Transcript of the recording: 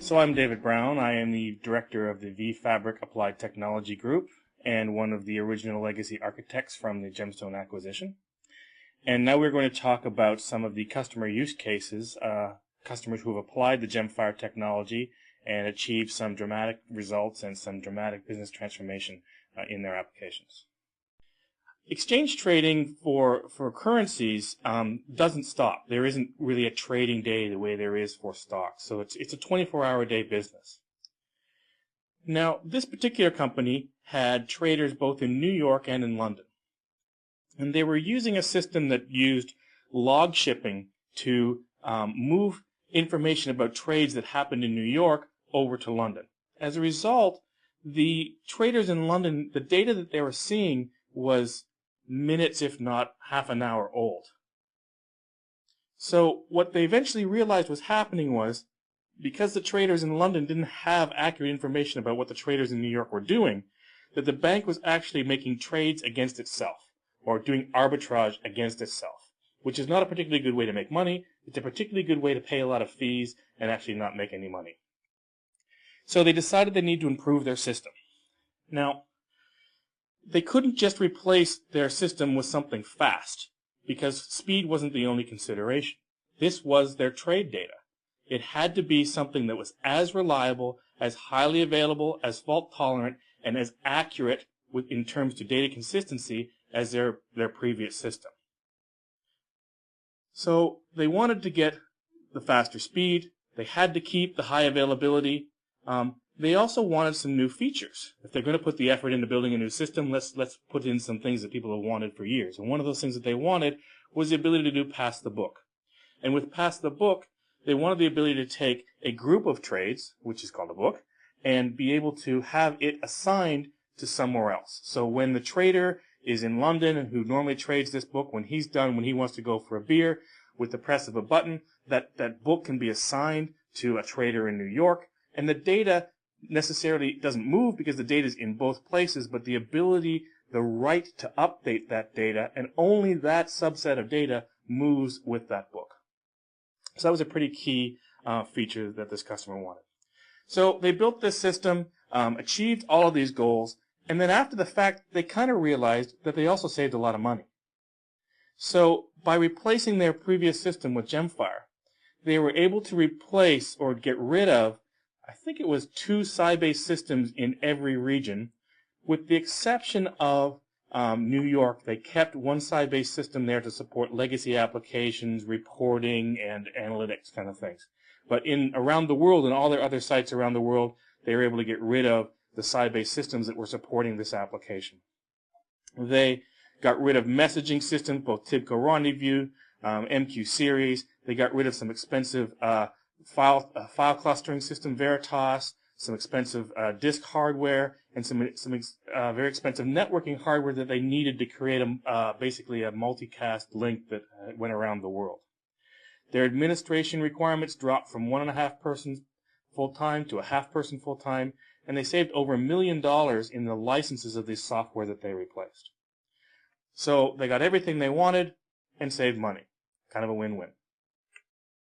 So I'm David Brown. I am the director of the vFabric Applied Technology Group and one of the original legacy architects from the Gemstone acquisition. And now we're going to talk about some of the customer use cases, customers who have applied the GemFire technology and achieved some dramatic results and some dramatic business transformation in their applications. Exchange trading for currencies doesn't stop. There isn't really a trading day the way there is for stocks. So it's a 24-hour-a-day business. Now, this particular company had traders both in New York and in London. And they were using a system that used log shipping to move information about trades that happened in New York over to London. As a result, the traders in London, the data that they were seeing was minutes, if not half an hour old. So what they eventually realized was happening was, because the traders in London didn't have accurate information about what the traders in New York were doing, that the bank was actually making trades against itself, or doing arbitrage against itself, which is not a particularly good way to make money. It's a particularly good way to pay a lot of fees and actually not make any money. So they decided they need to improve their system. Now, they couldn't just replace their system with something fast, because speed wasn't the only consideration. This was their trade data. It had to be something that was as reliable, as highly available, as fault tolerant, and as accurate in terms to data consistency as their previous system. So they wanted to get the faster speed. They had to keep the high availability. They also wanted some new features. If they're going to put the effort into building a new system, let's put in some things that people have wanted for years. And one of those things that they wanted was the ability to do pass the book. And with pass the book, they wanted the ability to take a group of trades, which is called a book, and be able to have it assigned to somewhere else. So when the trader is in London and who normally trades this book, when he's done, when he wants to go for a beer, with the press of a button, that book can be assigned to a trader in New York, and the data necessarily doesn't move because the data is in both places, but the ability, the right to update that data, and only that subset of data moves with that book. So that was a pretty key feature that this customer wanted. So they built this system, achieved all of these goals, and then after the fact, they kind of realized that they also saved a lot of money. So by replacing their previous system with GemFire, they were able to replace or get rid of, I think it was 2 Sybase systems in every region. With the exception of New York, they kept one Sybase system there to support legacy applications, reporting, and analytics kind of things. But around the world, and all their other sites around the world, they were able to get rid of the Sybase systems that were supporting this application. They got rid of messaging systems, both TIBCO Rendezvous, MQ Series. They got rid of some expensive file clustering system, Veritas, some expensive disk hardware, and some very expensive networking hardware that they needed to create basically a multicast link that went around the world. Their administration requirements dropped from 1.5 persons full-time to a half-person full-time, and they saved over $1 million in the licenses of this software that they replaced. So they got everything they wanted and saved money. Kind of a win-win.